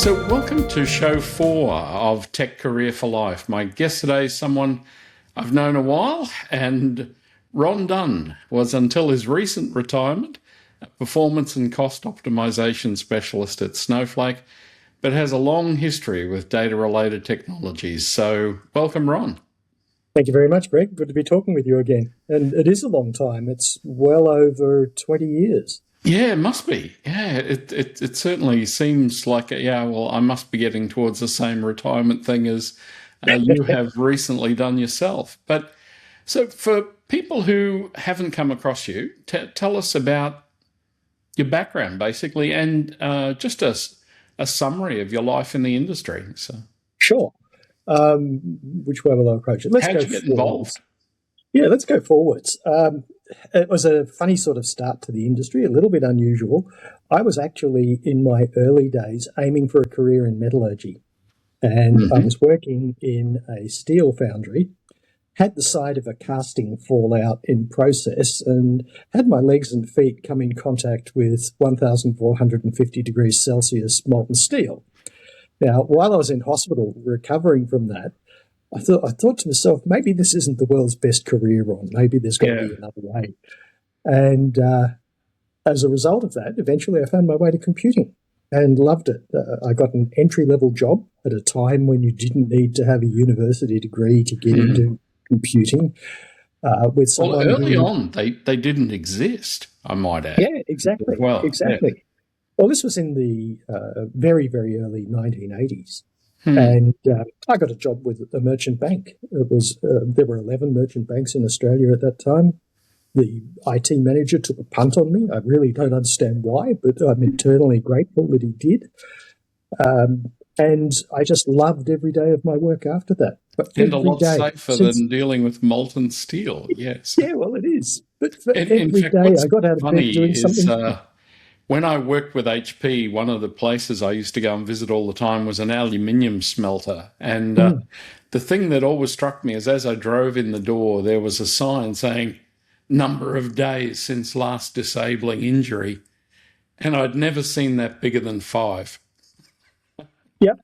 So welcome to show 4 of Tech Career for Life. My guest today is someone I've known a while, and Ron Dunn was, until his recent retirement, a performance and cost optimization specialist at Snowflake, but has a long history with data-related technologies. So welcome, Ron. Thank you very much, Greg. Good to be talking with you again. And it is a long time. It's well over 20 years. Yeah, it must be. Yeah, it certainly seems like, I must be getting towards the same retirement thing as you have recently done yourself. But so for people who haven't come across you, tell us about your background, basically, and just a summary of your life in the industry. So, Sure. Which way will I approach it? How'd you get involved? Yeah, let's go forwards. It was a funny sort of start to the industry, a little bit unusual. I was actually, in my early days, aiming for a career in metallurgy. And I was working in a steel foundry, had the side of a casting fall out in process, and had my legs and feet come in contact with 1,450 degrees Celsius molten steel. Now, while I was in hospital recovering from that, I thought to myself, maybe this isn't the world's best career, Ron. Maybe there's got to be another way. And as a result of that, eventually I found my way to computing and loved it. I got an entry-level job at a time when you didn't need to have a university degree to get into computing. With someone early on, they didn't exist, I might add. Yeah, exactly. Exactly. Yeah. Well, this was in the very, very early 1980s. And I got a job with a merchant bank. It was there were 11 merchant banks in Australia at that time. The IT manager took a punt on me. I really don't understand why, but I'm eternally grateful that he did. And I just loved every day of my work after that. But and a lot safer than dealing with molten steel, yes. Yeah, well, it is. But every day I got out of bed doing something. When I worked with HP, one of the places I used to go and visit all the time was an aluminium smelter. And the thing that always struck me is, as I drove in the door, there was a sign saying, number of days since last disabling injury. And I'd never seen that bigger than 5. Yep.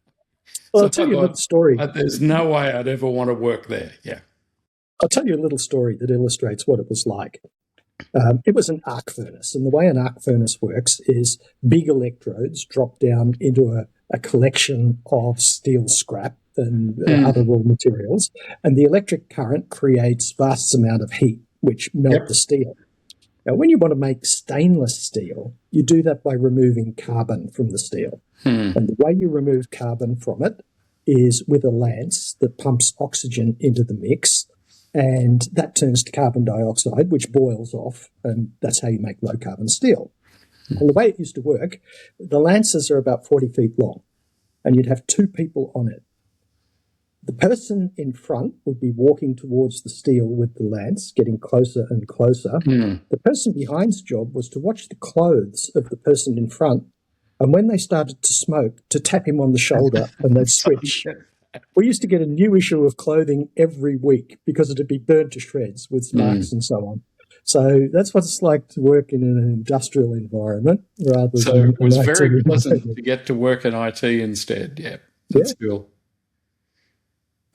Well, I'll tell you a little story. There's no way I'd ever want to work there. Yeah. I'll tell you a little story that illustrates what it was like. It was an arc furnace, and the way an arc furnace works is big electrodes drop down into a collection of steel scrap and other raw materials, and the electric current creates vast amount of heat, which melt the steel. Now, when you want to make stainless steel, you do that by removing carbon from the steel. And the way you remove carbon from it is with a lance that pumps oxygen into the mix, and that turns to carbon dioxide, which boils off, and that's how you make low-carbon steel. And the way it used to work, the lances are about 40 feet long, and you'd have 2 people on it. The person in front would be walking towards the steel with the lance, getting closer and closer. The person behind's job was to watch the clothes of the person in front, and when they started to smoke, to tap him on the shoulder, and they'd switch. We used to get a new issue of clothing every week because it'd be burnt to shreds with marks and so on. So that's what it's like to work in an industrial environment rather than. So it was very pleasant to get to work in IT instead. Yeah, that's cool.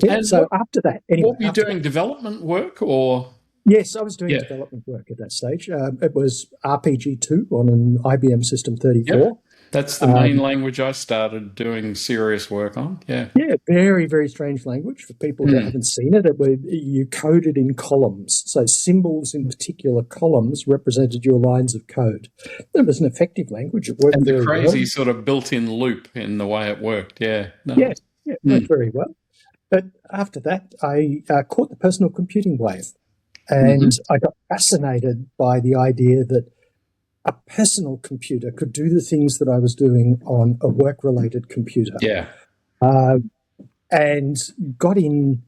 Yeah, and so after that, anyway, what were you doing? Development work or? Yes, I was doing development work at that stage. It was RPG2 on an IBM System 34. Yep. That's the main language I started doing serious work on. Yeah. Yeah, very, very strange language for people who haven't seen it. You coded in columns. So symbols in particular columns represented your lines of code. It was an effective language. It worked very well. And the crazy sort of built-in loop in the way it worked. Yeah. No. Yeah, it worked very well. But after that, I caught the personal computing wave. And I got fascinated by the idea that a personal computer could do the things that I was doing on a work-related computer. Yeah. And got in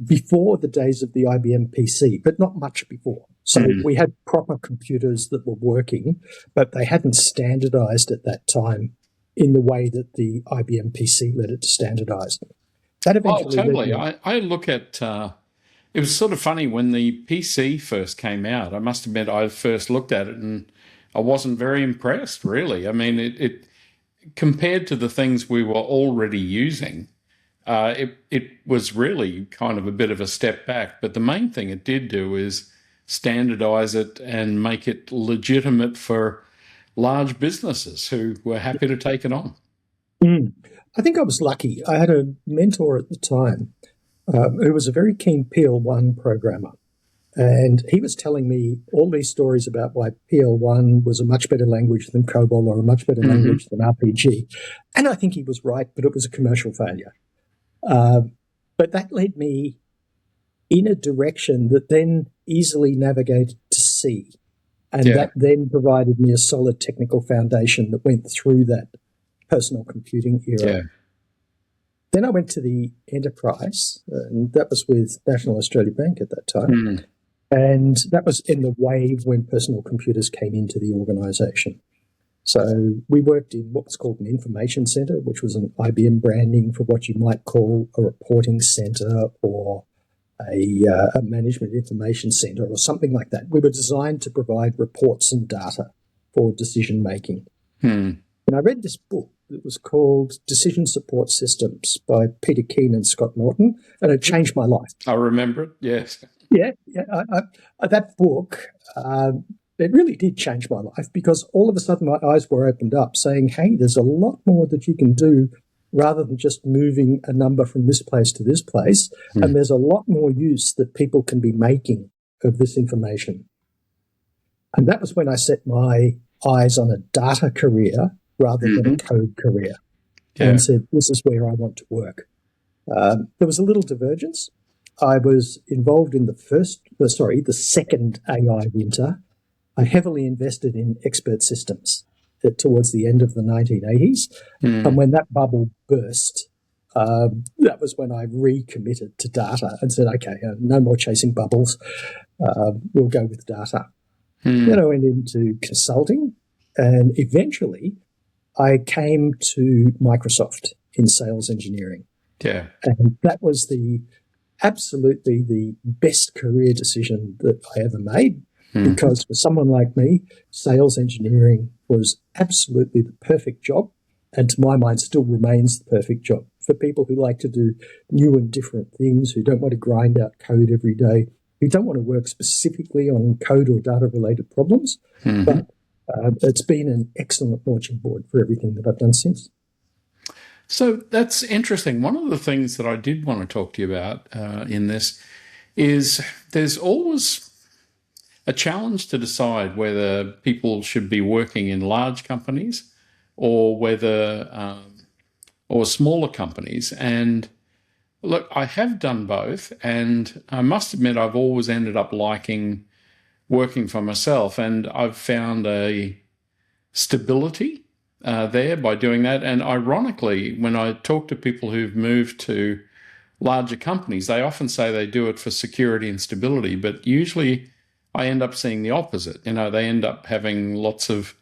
before the days of the IBM PC, but not much before. So we had proper computers that were working, but they hadn't standardized at that time in the way that the IBM PC led it to standardize. That eventually totally. I look at... it was sort of funny when the PC first came out. I must admit I first looked at it and I wasn't very impressed, really. I mean, it compared to the things we were already using, it was really kind of a bit of a step back. But the main thing it did do is standardize it and make it legitimate for large businesses who were happy to take it on. Mm. I think I was lucky. I had a mentor at the time who was a very keen PL1 programmer. And he was telling me all these stories about why PL1 was a much better language than COBOL or a much better language than RPG. And I think he was right, but it was a commercial failure. But that led me in a direction that then easily navigated to C. And that then provided me a solid technical foundation that went through that personal computing era. Yeah. Then I went to the enterprise, and that was with National Australia Bank at that time. And that was in the wave when personal computers came into the organisation. So we worked in what was called an information centre, which was an IBM branding for what you might call a reporting centre or a management information centre or something like that. We were designed to provide reports and data for decision making. And I read this book that was called Decision Support Systems by Peter Keane and Scott Norton, and it changed my life. I remember it, yes. Yeah. That book, it really did change my life because all of a sudden my eyes were opened up saying, hey, there's a lot more that you can do rather than just moving a number from this place to this place. And there's a lot more use that people can be making of this information. And that was when I set my eyes on a data career rather than a code career and said, this is where I want to work. There was a little divergence. I was involved in the second AI winter. I heavily invested in expert systems towards the end of the 1980s. And when that bubble burst, that was when I recommitted to data and said, okay, no more chasing bubbles. We'll go with data. Then I went into consulting, and eventually I came to Microsoft in sales engineering. Yeah. And that was absolutely the best career decision that I ever made, because for someone like me, sales engineering was absolutely the perfect job, and to my mind still remains the perfect job for people who like to do new and different things, who don't want to grind out code every day, who don't want to work specifically on code or data related problems. But it's been an excellent launching board for everything that I've done since. So that's interesting. One of the things that I did want to talk to you about in this is there's always a challenge to decide whether people should be working in large companies or whether or smaller companies. And look, I have done both, and I must admit I've always ended up liking working for myself, and I've found a stability there by doing that. And ironically, when I talk to people who've moved to larger companies, they often say they do it for security and stability, but usually I end up seeing the opposite. They end up having lots of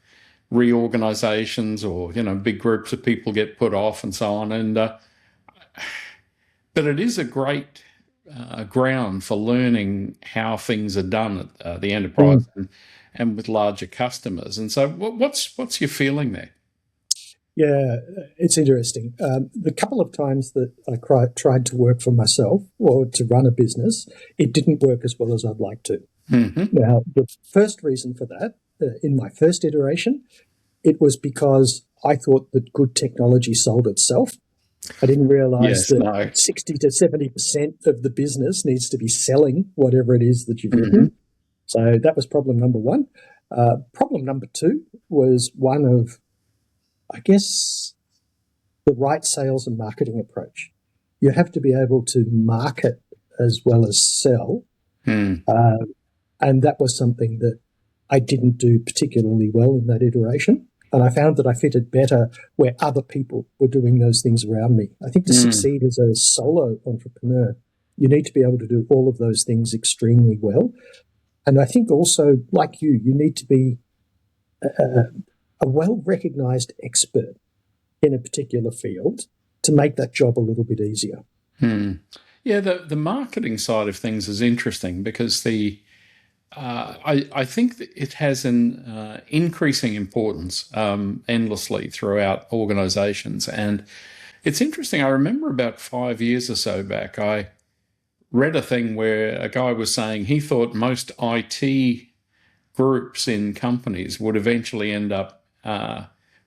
reorganizations, or big groups of people get put off and so on. And but it is a great ground for learning how things are done at the enterprise and with larger customers. And so what's your feeling there? Yeah, it's interesting. The couple of times that I tried to work for myself or to run a business, it didn't work as well as I'd like to. Now, the first reason for that, in my first iteration, it was because I thought that good technology sold itself. I didn't realize that 60 to 70% of the business needs to be selling whatever it is that you've written. So that was problem number one. Problem number two was one of, I guess, the right sales and marketing approach. You have to be able to market as well as sell. And that was something that I didn't do particularly well in that iteration. And I found that I fitted better where other people were doing those things around me. I think to succeed as a solo entrepreneur, you need to be able to do all of those things extremely well. And I think also, like you need to be a well-recognized expert in a particular field to make that job a little bit easier. Yeah, the marketing side of things is interesting because I think that it has an increasing importance endlessly throughout organizations. And it's interesting. I remember about 5 years or so back, I read a thing where a guy was saying he thought most IT groups in companies would eventually end up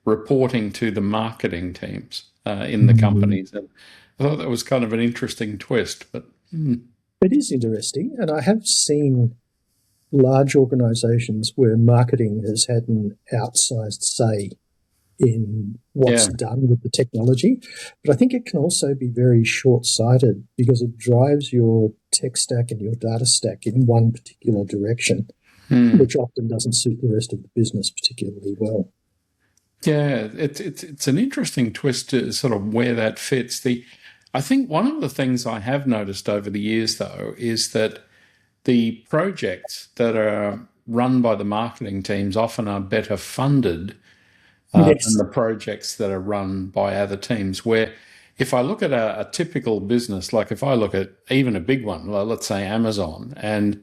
reporting to the marketing teams in the Mm. companies. And I thought that was kind of an interesting twist. But It is interesting, and I have seen large organizations where marketing has had an outsized say in what's yeah, done with the technology. But I think it can also be very short sighted because it drives your tech stack and your data stack in one particular direction, hmm. which often doesn't suit the rest of the business particularly well. Yeah, it's an interesting twist to sort of where that fits. I think one of the things I have noticed over the years, though, is that the projects that are run by the marketing teams often are better funded than Yes. the projects that are run by other teams. Where if I look at a typical business, like if I look at even a big one, let's say Amazon, and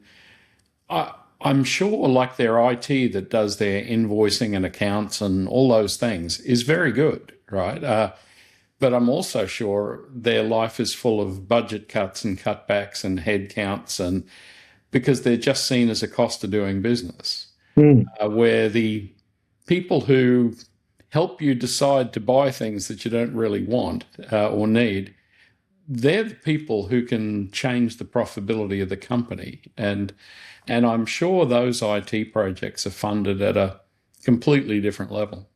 I'm sure like their IT that does their invoicing and accounts and all those things is very good, right? But I'm also sure their life is full of budget cuts and cutbacks and head counts, and because they're just seen as a cost of doing business, Mm. where the people who help you decide to buy things that you don't really want or need, they're the people who can change the profitability of the company. And I'm sure those IT projects are funded at a completely different level.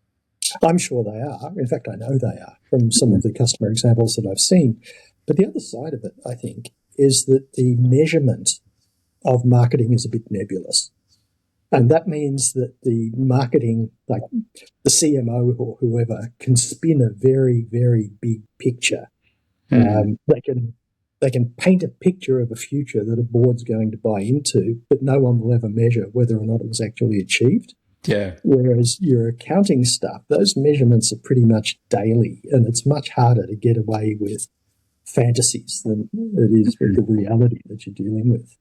I'm sure they are. In fact, I know they are from some of the customer examples that I've seen. But the other side of it, I think, is that the measurement of marketing is a bit nebulous. And that means that the marketing, like the CMO or whoever, can spin a very, very big picture. Hmm. They can paint a picture of a future that a board's going to buy into, but no one will ever measure whether or not it was actually achieved. Yeah. Whereas your accounting stuff, those measurements are pretty much daily, and it's much harder to get away with fantasies than it is with the reality that you're dealing with.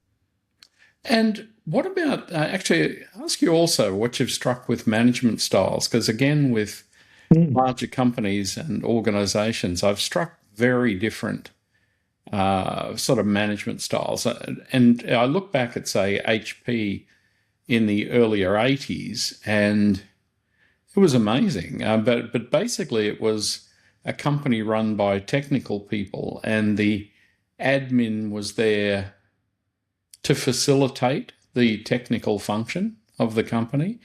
And what about actually ask you also what you've struck with management styles? Because again, with Mm. larger companies and organizations, I've struck very different sort of management styles. And I look back at, say, HP in the earlier 80s, and it was amazing. But basically, it was a company run by technical people, and the admin was there to facilitate the technical function of the company.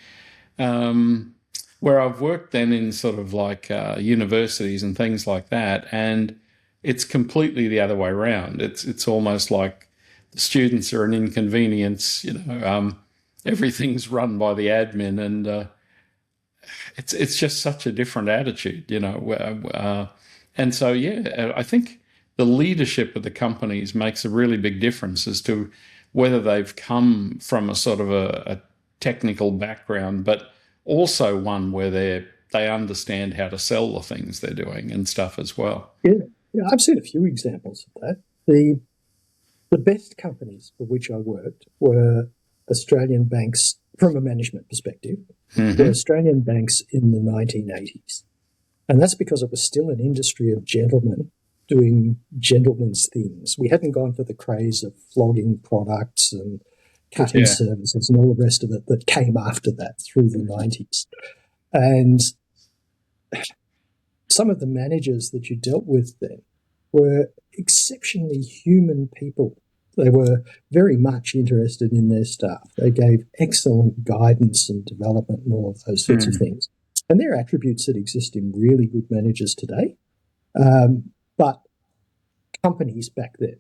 Um, where I've worked then in sort of like universities and things like that, and it's completely the other way around. It's almost like the students are an inconvenience. Everything's run by the admin, and it's just such a different attitude. And so yeah, I think the leadership of the companies makes a really big difference as to whether they've come from a sort of a technical background, but also one where they understand how to sell the things they're doing and stuff as well. Yeah, yeah, I've seen a few examples of that. The best companies for which I worked were Australian banks from a management perspective, were Hmm. Australian banks in the 1980s. And that's because it was still an industry of gentlemen doing gentlemen's things. We hadn't gone for the craze of flogging products and cutting Yeah. services and all the rest of it that came after that through the 90s. And some of the managers that you dealt with then were exceptionally human people. They were very much interested in their staff. They gave excellent guidance and development and all of those sorts of Mm. things. And they're attributes that exist in really good managers today. But companies back then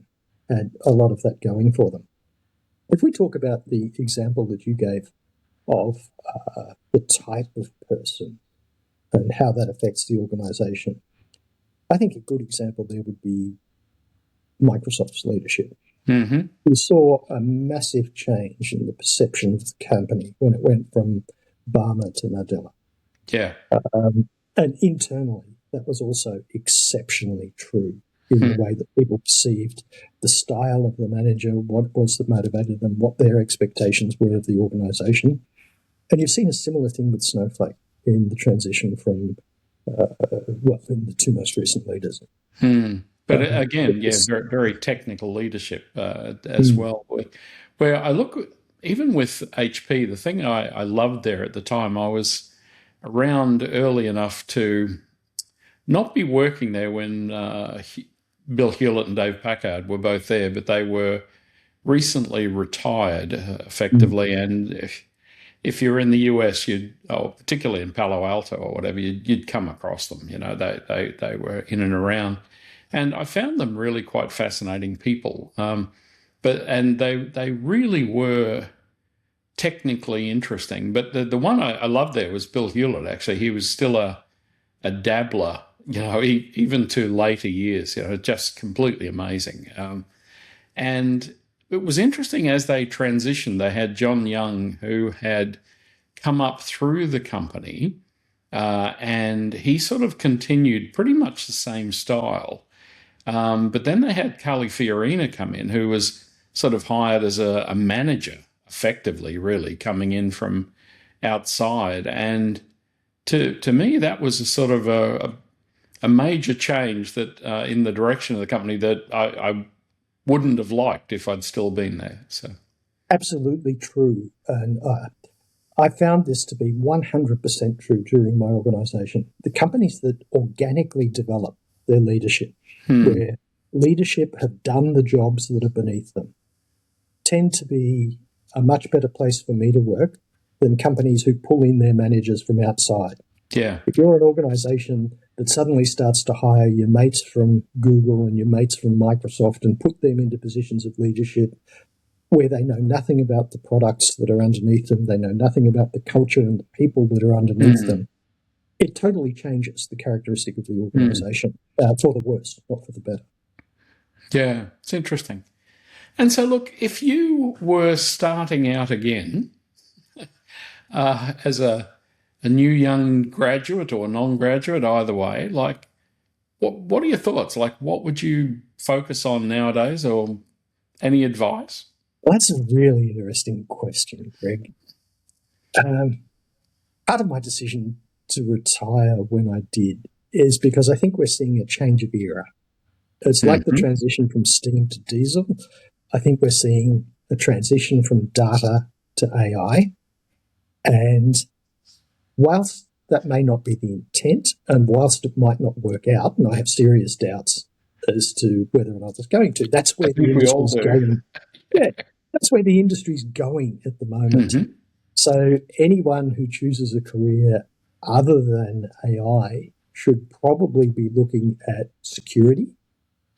had a lot of that going for them. If we talk about the example that you gave of the type of person and how that affects the organization, I think a good example there would be Microsoft's leadership. Hmm. We saw a massive change in the perception of the company when it went from Barmer to Nadella. Yeah. And internally, that was also exceptionally true. in the way that people perceived the style of the manager, what it was that motivated them, what their expectations were of the organisation. And you've seen a similar thing with Snowflake in the transition from, in the two most recent leaders. But again, yeah, very, very technical leadership as well. Where I look, even with HP, the thing I loved there at the time, I was around early enough to not be working there when Bill Hewlett and Dave Packard were both there, but they were recently retired effectively. And if you're in the US, particularly in Palo Alto or whatever, you'd come across them. You know, they were in and around. And I found them really quite fascinating people. And they really were technically interesting. But the one I loved there was Bill Hewlett, actually. He was still a dabbler, you know, even to later years, you know, just completely amazing. And it was interesting as they transitioned. They had John Young, who had come up through the company, and he sort of continued pretty much the same style. But then they had Carly Fiorina come in, who was sort of hired as a manager, effectively, really, coming in from outside. And to me, that was a sort of a major change that in the direction of the company that I wouldn't have liked if I'd still been there. So, absolutely true. And I found this to be 100% true during my organisation. The companies that organically develop their leadership, where leadership have done the jobs that are beneath them, tend to be a much better place for me to work than companies who pull in their managers from outside. Yeah. If you're an organisation that suddenly starts to hire your mates from Google and your mates from Microsoft and put them into positions of leadership where they know nothing about the products that are underneath them, they know nothing about the culture and the people that are underneath them, it totally changes the characteristic of the organisation for the worse, not for the better. Yeah, it's interesting. And so, look, if you were starting out again as a new young graduate or non-graduate, either way, like, what are your thoughts? Like, what would you focus on nowadays, or any advice? Well, that's a really interesting question, Greg. Part of my decision to retire when I did is because I think we're seeing a change of era. It's like the transition from steam to diesel. I think we're seeing a transition from data to AI. And whilst that may not be the intent, and whilst it might not work out, and I have serious doubts as to whether or not it's going to, that's where the industry's going. Yeah, that's where the industry's going at the moment. So anyone who chooses a career other than AI should probably be looking at security,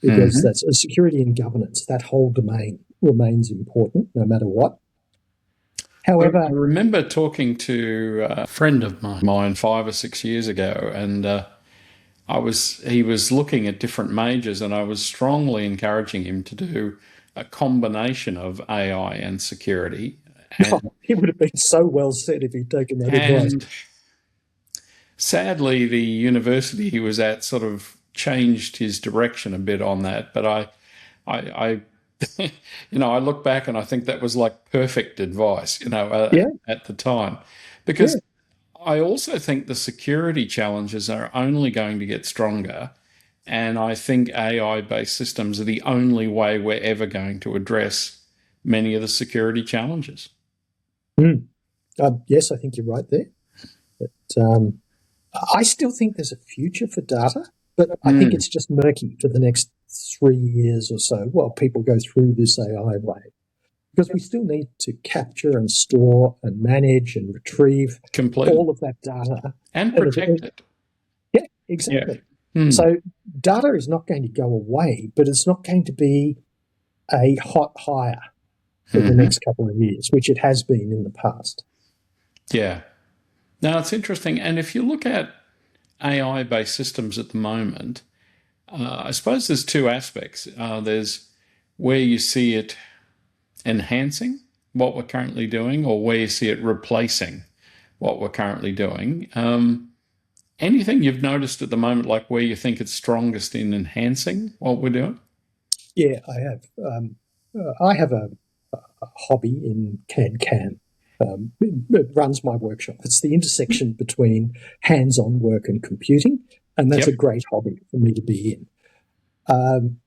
because that's security and governance. That whole domain remains important no matter what. However, I remember talking to a friend of mine 5 or 6 years ago, and he was looking at different majors, and I was strongly encouraging him to do a combination of AI and security. And, he would have been so well said if he'd taken that advice. Sadly, the university he was at sort of changed his direction a bit on that. But I you know, I look back and I think that was like perfect advice, you know, at the time, because I also think the security challenges are only going to get stronger. And I think AI-based systems are the only way we're ever going to address many of the security challenges. Yes, I think you're right there. But I still think there's a future for data, but I think it's just murky for the next 3 years or so while people go through this AI wave. Because we still need to capture and store and manage and retrieve all of that data. And protect it. Yeah, exactly. Yeah. So data is not going to go away, but it's not going to be a hot hire for the next couple of years, which it has been in the past. Yeah. Now, it's interesting. And if you look at AI-based systems at the moment, I suppose there's two aspects. There's where you see it enhancing what we're currently doing, or where you see it replacing what we're currently doing. And anything you've noticed at the moment, like where you think it's strongest in enhancing what we're doing? Yeah, I have. I have a hobby in CAD/CAM. It runs my workshop. It's the intersection between hands-on work and computing, and that's Yep. a great hobby for me to be in. Um,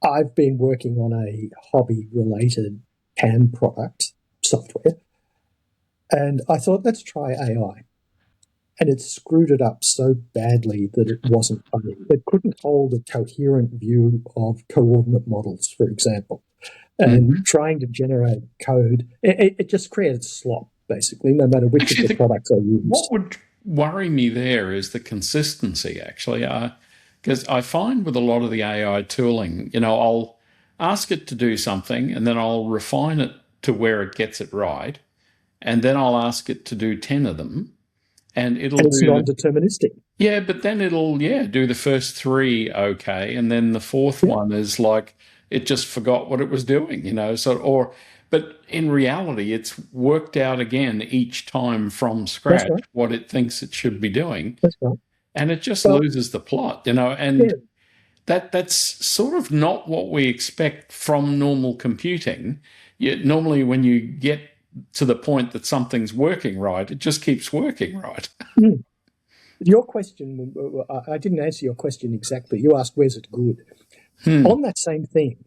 I've been working on a hobby-related CAM product software, and I thought, let's try AI. And it screwed it up so badly that it wasn't funny. It couldn't hold a coherent view of coordinate models, for example. And Mhm. trying to generate code, it just created slop, basically, no matter which of Actually, the products I what used. would worry me there is the consistency, actually, because I find with a lot of the AI tooling, I'll ask it to do something and then I'll refine it to where it gets it right. And then I'll ask it to do 10 of them and it'll And it's do non-deterministic. yeah, but then it'll, do the first three okay. And then the fourth Yeah, one is like it just forgot what it was doing, but in reality, it's worked out again each time from that's scratch right. what it thinks it should be doing. That's right. And it just Well, loses the plot, yeah, and that's sort of not what we expect from normal computing. Normally, when you get to the point that something's working right, it just keeps working right. mm. Your question, I didn't answer your question exactly. You asked, where's it good? Hmm. On that same thing,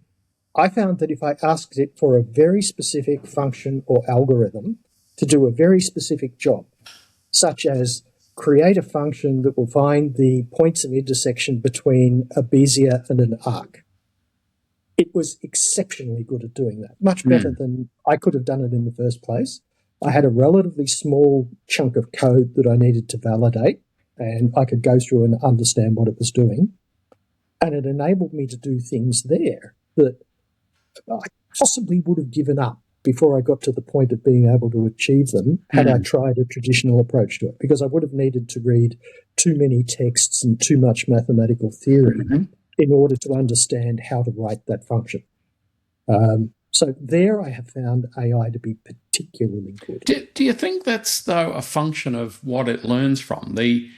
I found that if I asked it for a very specific function or algorithm to do a very specific job, such as create a function that will find the points of intersection between a Bezier and an arc, it was exceptionally good at doing that, much better Hmm. than I could have done it in the first place. I had a relatively small chunk of code that I needed to validate, and I could go through and understand what it was doing. And it enabled me to do things there that I possibly would have given up before I got to the point of being able to achieve them had I Hmm. tried a traditional approach to it, because I would have needed to read too many texts and too much mathematical theory Hmm. in order to understand how to write that function. So there I have found AI to be particularly good. Do you think that's though a function of what it learns from? The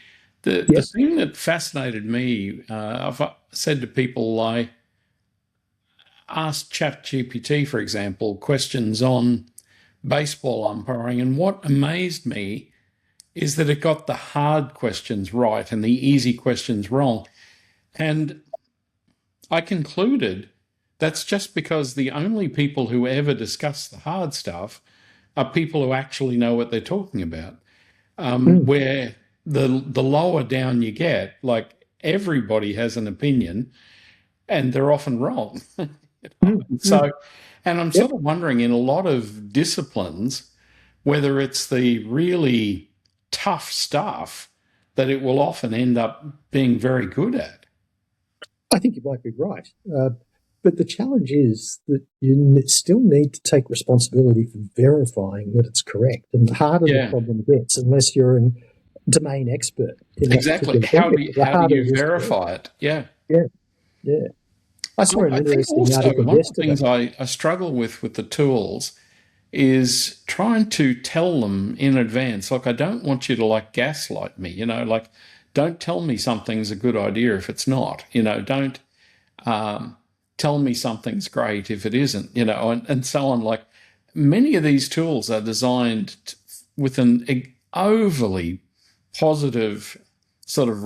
Yes. thing that fascinated me, I've said to people, I asked ChatGPT, for example, questions on baseball umpiring, and what amazed me is that it got the hard questions right and the easy questions wrong. And I concluded that's just because the only people who ever discuss the hard stuff are people who actually know what they're talking about. Mm, Where the lower down you get, like everybody has an opinion, and they're often wrong. mm, mm. So, and I'm Yep. sort of wondering in a lot of disciplines whether it's the really tough stuff that it will often end up being very good at. I think you might be right. But the challenge is that you still need to take responsibility for verifying that it's correct. And the harder the Yeah, problem gets, unless you're a domain expert in that exactly. particular area, the How do harder you it is to verify. verify it? Yeah. Yeah, yeah. I saw an I think interesting also article one of the things yesterday. I struggle with the tools is trying to tell them in advance, like, I don't want you to like gaslight me, like, don't tell me something's a good idea if it's not, don't um, tell me something's great if it isn't, and so on. Like, many of these tools are designed with an overly positive sort of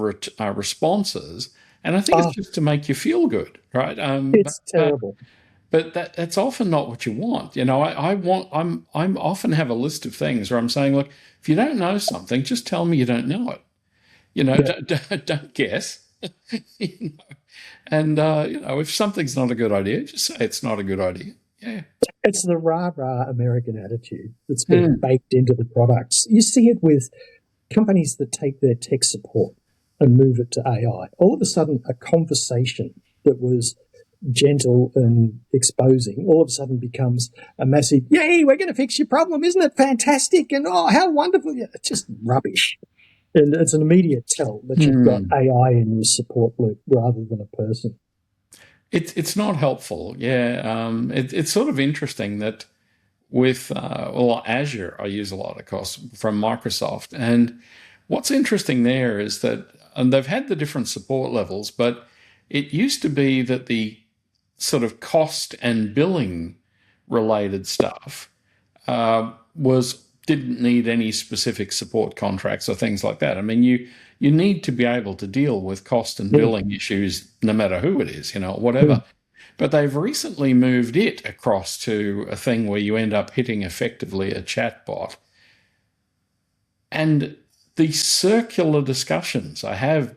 responses. And I think it's Ah, just to make you feel good, right? it's terrible. But that's often not what you want. I'm often have a list of things where I'm saying, look, if you don't know something, just tell me you don't know it. Yeah. Don't guess. You know? And if something's not a good idea, just say it's not a good idea. Yeah. It's the rah-rah American attitude that's been Hmm. baked into the products. You see it with companies that take their tech support and move it to AI. All of a sudden, a conversation that was gentle and exposing all of a sudden becomes a massive, yay, we're going to fix your problem. Isn't it fantastic? And oh, how wonderful. It's just rubbish. And it's an immediate tell that you've got Hmm. AI in your support loop rather than a person. It's not helpful. Yeah. It's sort of interesting that with Azure, I use a lot, of course, from Microsoft, and what's interesting there is that, and they've had the different support levels, but it used to be that the sort of cost and billing related stuff was didn't need any specific support contracts or things like that. I mean, you need to be able to deal with cost and Mm, billing issues no matter who it is, mm. whatever. But they've recently moved it across to a thing where you end up hitting effectively a chatbot. And the circular discussions I have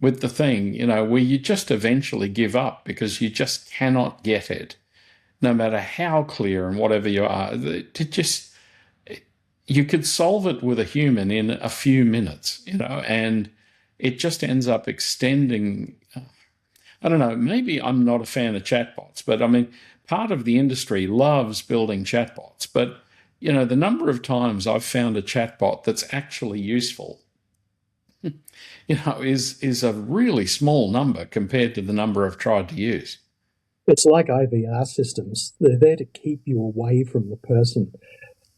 with the thing, where you just eventually give up because you just cannot get it, no matter how clear and whatever you are. You could solve it with a human in a few minutes, and it just ends up extending. I don't know, maybe I'm not a fan of chatbots, but I mean, part of the industry loves building chatbots. But, the number of times I've found a chatbot that's actually useful, is a really small number compared to the number I've tried to use. It's like IVR systems. They're there to keep you away from the person.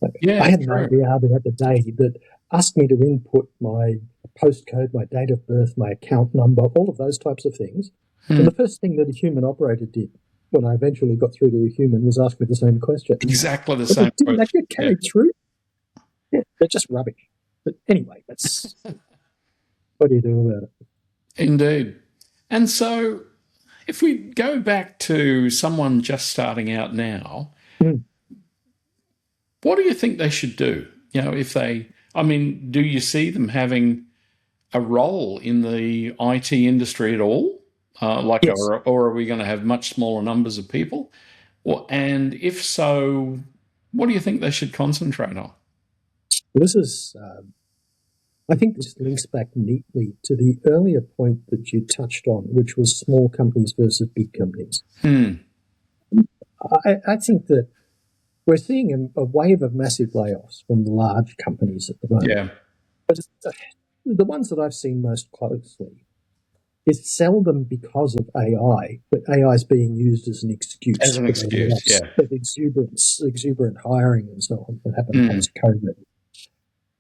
I Yeah, had an true. IVR the other day that asked me to input my postcode, my date of birth, my account number, all of those types of things. And Hmm. the first thing that a human operator did when I eventually got through to a human was ask me the same question. Exactly the But same didn't that question. get Yeah, carried through? Yeah, they're just rubbish. But anyway, that's what do you do about it? indeed. And so if we go back to someone just starting out now, Mm. what do you think they should do? I mean, do you see them having a role in the IT industry at all? Yes, or are we going to have much smaller numbers of people? And if so, what do you think they should concentrate on? this is. I think this links back neatly to the earlier point that you touched on, which was small companies versus big companies. Hmm. I think that we're seeing a wave of massive layoffs from the large companies at the moment. Yeah. But the ones that I've seen most closely is seldom because of AI, but AI is being used as an As excuse an for the excuse. layoffs Yeah. of exuberant hiring and so on that happened Hmm. post COVID.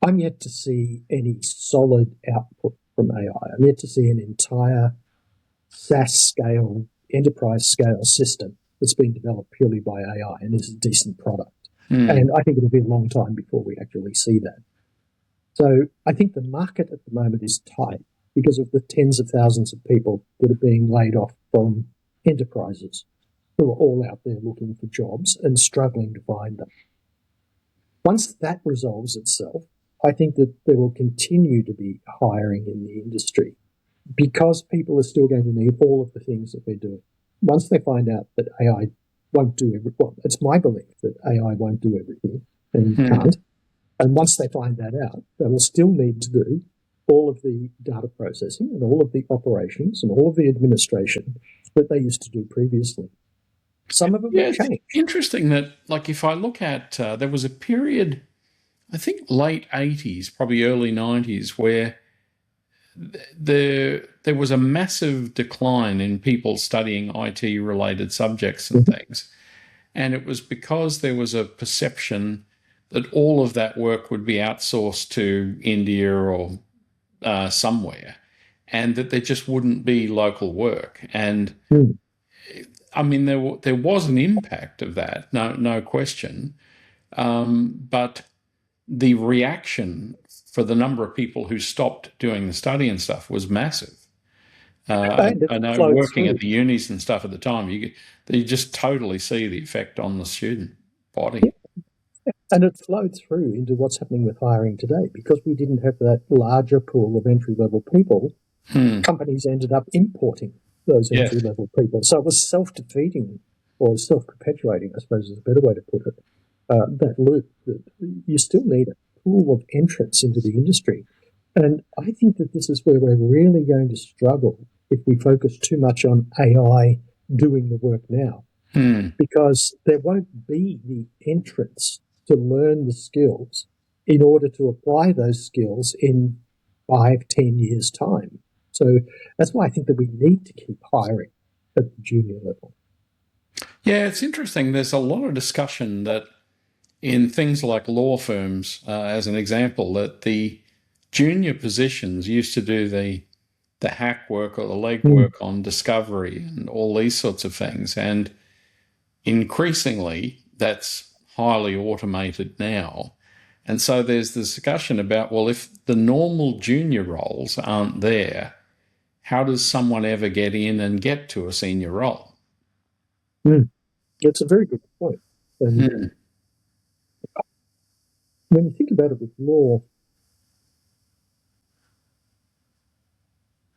I'm yet to see any solid output from AI. I'm yet to see an entire SaaS scale, enterprise scale system that's been developed purely by AI and is a decent product. Hmm. And I think it'll be a long time before we actually see that. So I think the market at the moment is tight because of the tens of thousands of people that are being laid off from enterprises who are all out there looking for jobs and struggling to find them. Once that resolves itself, I think that there will continue to be hiring in the industry because people are still going to need all of the things that we're doing. Once they find out that AI won't do everything, well, it's my belief that AI won't do everything and Hmm. can't. And once they find that out, they will still need to do all of the data processing and all of the operations and all of the administration that they used to do previously. Some of it Yeah, will it's change. interesting that, like, if I look at, there was a period, I think late 80s, probably early 90s, where there was a massive decline in people studying IT related subjects and Mhm. things. And it was because there was a perception that all of that work would be outsourced to India or somewhere, and that there just wouldn't be local work. And Mm. I mean, there was an impact of that, no question. But the reaction for the number of people who stopped doing the study and stuff was massive. And it I know flowed working at through. the unis and stuff at the time, you just totally see the effect on the student body. And it flowed through into what's happening with hiring today because we didn't have that larger pool of entry level people. Hmm. Companies ended up importing those Yes. entry level people. So it was self defeating or self perpetuating, I suppose is a better way to put it. That loop that you still need a pool of entrants into the industry. And I think that this is where we're really going to struggle if we focus too much on AI doing the work now, Hmm. because there won't be the entrants to learn the skills in order to apply those skills in 5, 10 years' time. So that's why I think that we need to keep hiring at the junior level. Yeah, it's interesting. There's a lot of discussion that in things like law firms, as an example, that the junior positions used to do the hack work or the Mm. legwork on discovery and all these sorts of things. And increasingly, that's highly automated now. And so there's the discussion about, well, if the normal junior roles aren't there, how does someone ever get in and get to a senior role? Mm. It's a very good point. And Hmm. when you think about it with law,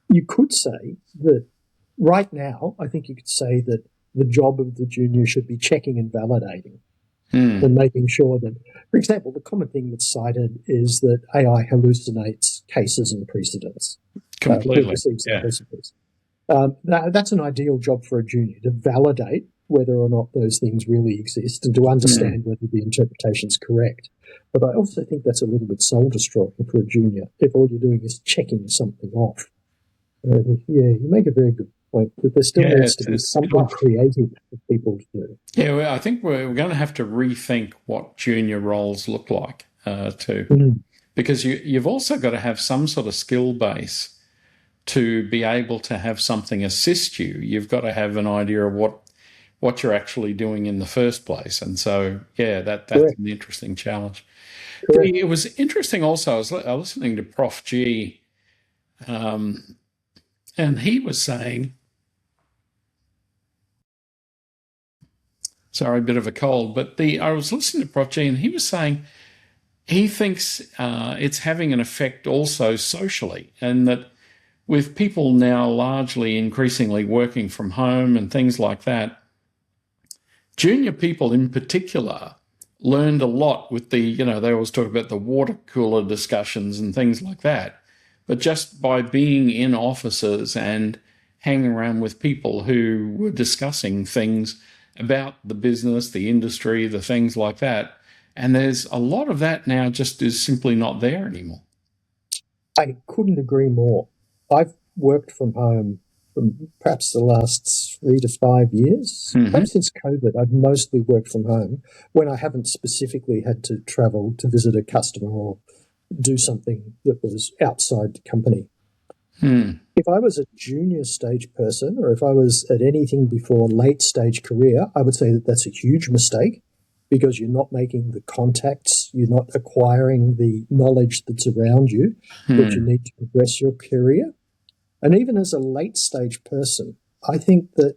you could say that right now, I think you could say that the job of the junior should be checking and validating Hmm. and making sure that, for example, the common thing that's cited is that AI hallucinates cases and precedents, Completely. previous Yeah. examples of this. That's an ideal job for a junior, to validate whether or not those things really exist and to Hmm. understand whether the interpretation is correct. But I also think that's a little bit soul destroying for a junior if all you're doing is checking something off. Yeah, you make a very good point that there still Yeah. needs to be something creative for people to do. Yeah, well, I think we're going to have to rethink what junior roles look like too, Mm. because you've also got to have some sort of skill base to be able to have something assist you. You've got to have an idea of what you're actually doing in the first place, and so yeah, that's Correct, an interesting challenge. correct. It was interesting also. I was listening to Prof G, and he was saying, sorry, a bit of a cold, but the I was listening to Prof G, and he was saying he thinks it's having an effect also socially, and that with people now largely increasingly working from home and things like that, junior people in particular learned a lot with they always talk about the water cooler discussions and things like that. But just by being in offices and hanging around with people who were discussing things about the business, the industry, the things like that. And there's a lot of that now just is simply not there anymore. I couldn't agree more. I've worked from home for perhaps the last 3 to 5 years. Mm-hmm. Perhaps since COVID, I've mostly worked from home when I haven't specifically had to travel to visit a customer or do something that was outside the company. Hmm. If I was a junior stage person or if I was at anything before late stage career, I would say that that's a huge mistake because you're not making the contacts, you're not acquiring the knowledge that's around you that you Hmm. need to progress your career. And even as a late stage person, I think that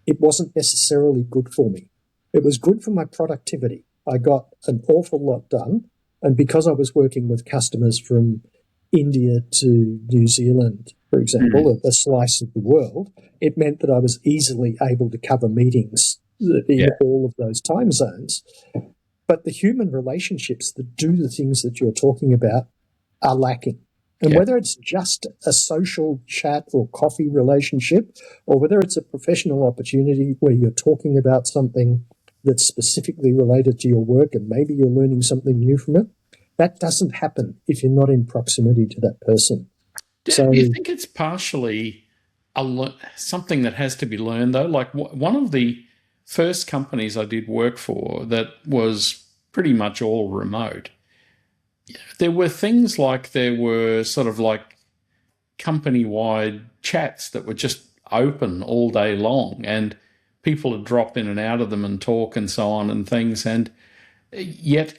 it wasn't necessarily good for me. It was good for my productivity. I got an awful lot done. And because I was working with customers from India to New Zealand, for example, a slice of the world, it meant that I was easily able to cover meetings in Yeah. all of those time zones. But the human relationships that do the things that you're talking about are lacking. And Yeah. whether it's just a social chat or coffee relationship, or whether it's a professional opportunity where you're talking about something that's specifically related to your work and maybe you're learning something new from it, that doesn't happen if you're not in proximity to that person. Do you So, think it's partially something that has to be learned, though? Like one of the first companies I did work for that was pretty much all remote, there were things like there were sort of like company wide chats that were just open all day long, and people would drop in and out of them and talk and so on and things. And yet,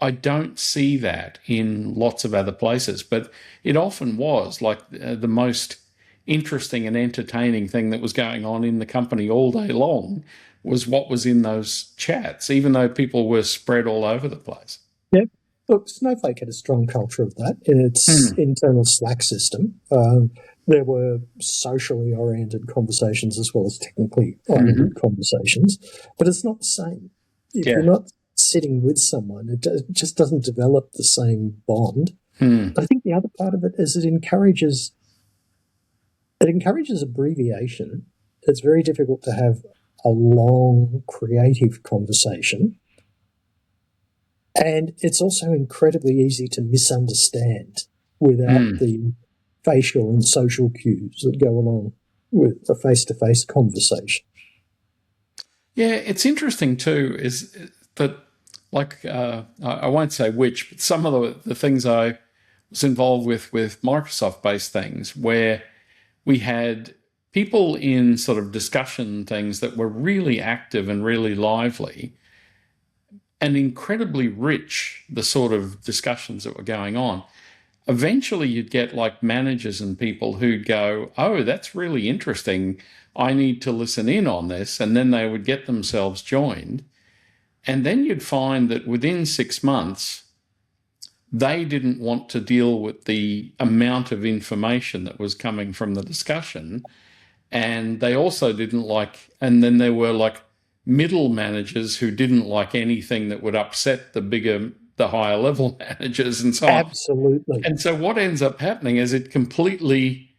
I don't see that in lots of other places, but it often was like the most interesting and entertaining thing that was going on in the company all day long was what was in those chats, even though people were spread all over the place. yeah. Look, Snowflake had a strong culture of that in its Hmm. internal Slack system. There were socially oriented conversations as well as technically Mm-hmm. oriented conversations, but it's not the same. If you're Yeah. not sitting with someone, it just doesn't develop the same bond. Hmm. But I think the other part of it is it encourages abbreviation. It's very difficult to have a long, creative conversation. And it's also incredibly easy to misunderstand without Hmm. the facial and social cues that go along with a face to face conversation. Yeah, it's interesting too, is that like I won't say which, but some of the things I was involved with Microsoft-based things where we had people in sort of discussion things that were really active and really lively and incredibly rich, the sort of discussions that were going on. Eventually you'd get like managers and people who'd go, oh, that's really interesting. I need to listen in on this. And then they would get themselves joined. And then you'd find that within 6 months, they didn't want to deal with the amount of information that was coming from the discussion. And they also didn't like, and then there were like middle managers who didn't like anything that would upset the higher level managers and so on. Absolutely. And so what ends up happening is it completely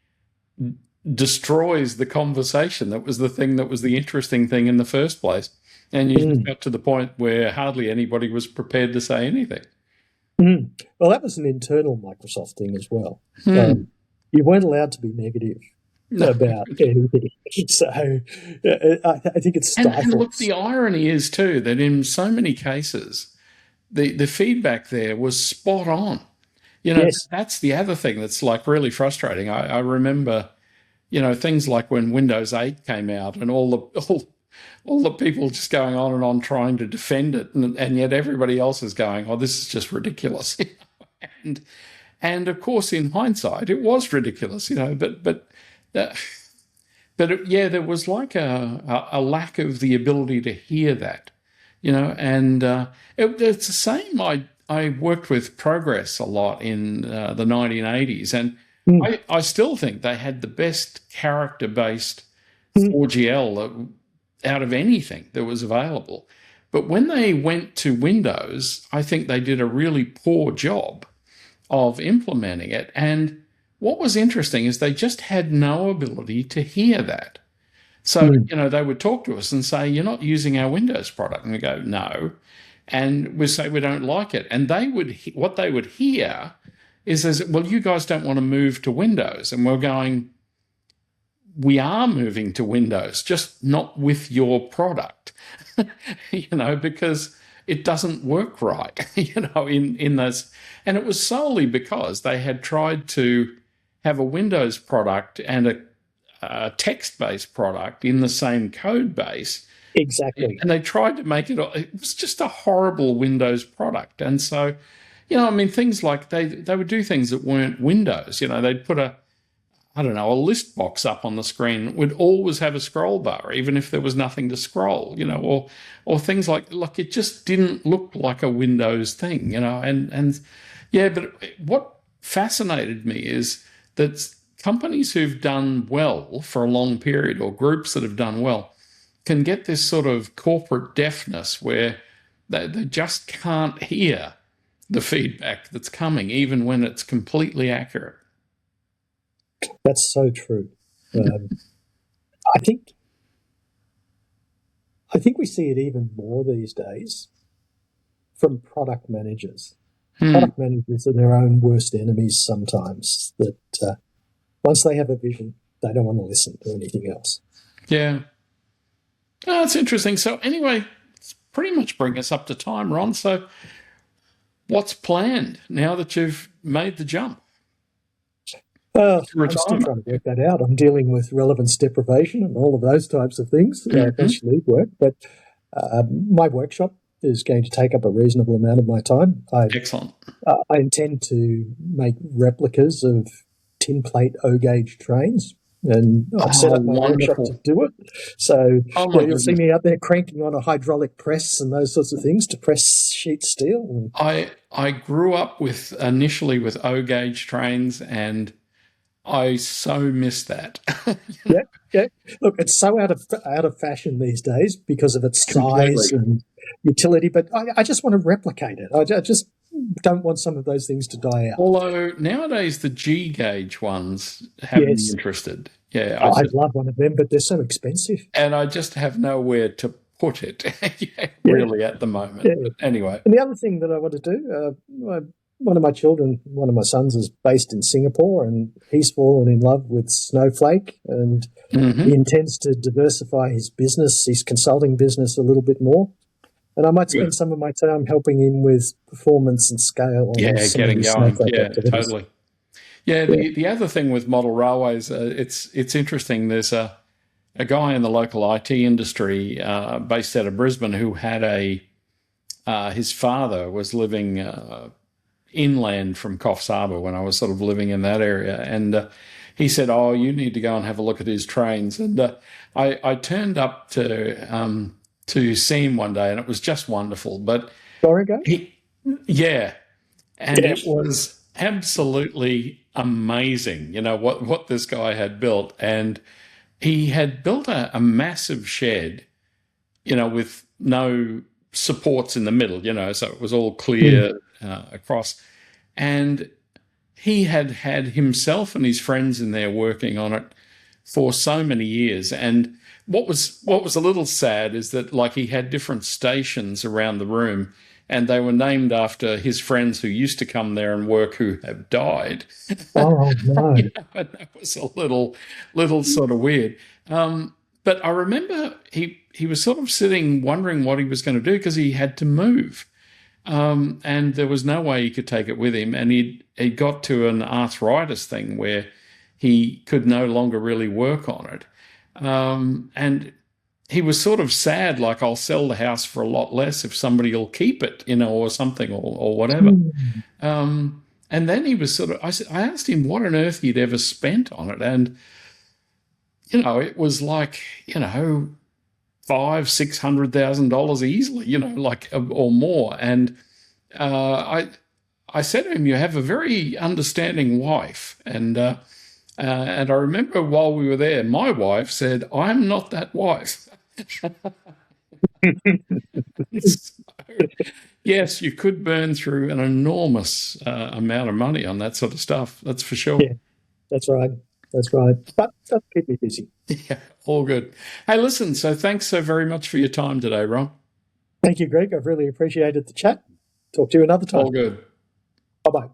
destroys the conversation. That was the thing that was the interesting thing in the first place. And you just got to the point where hardly anybody was prepared to say anything. Well, that was an internal Microsoft thing as well. You weren't allowed to be negative about anything. So I think it's stifles. And look, the irony is too that in so many cases, the feedback there was spot on. Yes. That's the other thing that's like really frustrating. I remember, things like when Windows 8 came out and all the people just going on and on trying to defend it, and yet everybody else is going, oh, this is just ridiculous. And of course, in hindsight, it was ridiculous, but there was like a lack of the ability to hear that, and it's the same. I worked with Progress a lot in the 1980s, and I still think they had the best character-based 4GL out of anything that was available. But when they went to Windows, I think they did a really poor job of implementing it. And what was interesting is they just had no ability to hear that. So, they would talk to us and say, you're not using our Windows product. And we go, no. And we say, we don't like it. And what they would hear is, well, you guys don't want to move to Windows. And we're going, we are moving to Windows, just not with your product, because it doesn't work right, in those. And it was solely because they had tried to have a Windows product and a text-based product in the same code base. Exactly. And they tried to make it was just a horrible Windows product. And so, things like they would do things that weren't Windows. They'd put a list box up on the screen, would always have a scroll bar, even if there was nothing to scroll, or things like, look, it just didn't look like a Windows thing, but what fascinated me is that companies who've done well for a long period, or groups that have done well, can get this sort of corporate deafness where they just can't hear the feedback that's coming, even when it's completely accurate. That's so true. I think we see it even more these days from product managers. Product managers are their own worst enemies sometimes. That once they have a vision, they don't want to listen to anything else. Yeah. Oh, that's interesting. So anyway, it's pretty much bring us up to time, Ron. So what's planned now that you've made the jump? I'm still trying to work that out. I'm dealing with relevance deprivation and all of those types of things. Eventually work, but my workshop is going to take up a reasonable amount of my time. Excellent. I intend to make replicas of tin plate O-gauge trains, and I've set up my workshop to do it. So you'll see me out there cranking on a hydraulic press and those sorts of things to press sheet steel. I grew up initially with O-gauge trains, and I so miss that. Yeah. Look, it's so out of fashion these days because of its size and utility, but I just want to replicate it. I just don't want some of those things to die out. Although nowadays the G-gauge ones have me interested. Yeah, I'd love one of them, but they're so expensive. And I just have nowhere to put it, really, at the moment. Yeah. But anyway. And the other thing that I want to do, one of my sons is based in Singapore, and he's fallen in love with Snowflake, and he intends to diversify his consulting business a little bit more. And I might spend Good. some of my time helping him with performance and scale on Yeah, some of getting his going. Snowflake Yeah, activities. totally. Yeah, Yeah. the other thing with model railways, it's interesting. There's a guy in the local IT industry based out of Brisbane who had his father was living inland from Coffs Harbour when I was sort of living in that area, and he said, "Oh, you need to go and have a look at his trains." And I turned up to see him one day, and it was just wonderful. But Dorigo? he, yeah, and Yeah. it was absolutely amazing, what this guy had built. And he had built a massive shed, with no supports in the middle, so it was all Mm. clear across. And he had had himself and his friends in there working on it for so many years. And what was a little sad is that, like, he had different stations around the room, and they were named after his friends who used to come there and work who have died. Oh, no. And that was a little sort of weird. But I remember he was sort of sitting wondering what he was going to do because he had to move. And there was no way he could take it with him. And he got to an arthritis thing where he could no longer really work on it. And he was sort of sad, like, I'll sell the house for a lot less if somebody will keep it, or something, or whatever. Mm. And then he was sort of, I asked him what on earth he'd ever spent on it. And, it was like, $500,000-600,000 easily, like, or more. And I said to him, "You have a very understanding wife." And I remember while we were there, my wife said, "I'm not that wife." So, yes, you could burn through an enormous amount of money on that sort of stuff. That's for sure. Yeah, that's right. That's right. But that'll keep me busy. Yeah, all good. Hey, listen, so thanks so very much for your time today, Ron. Thank you, Greg. I've really appreciated the chat. Talk to you another All time. good. Bye bye.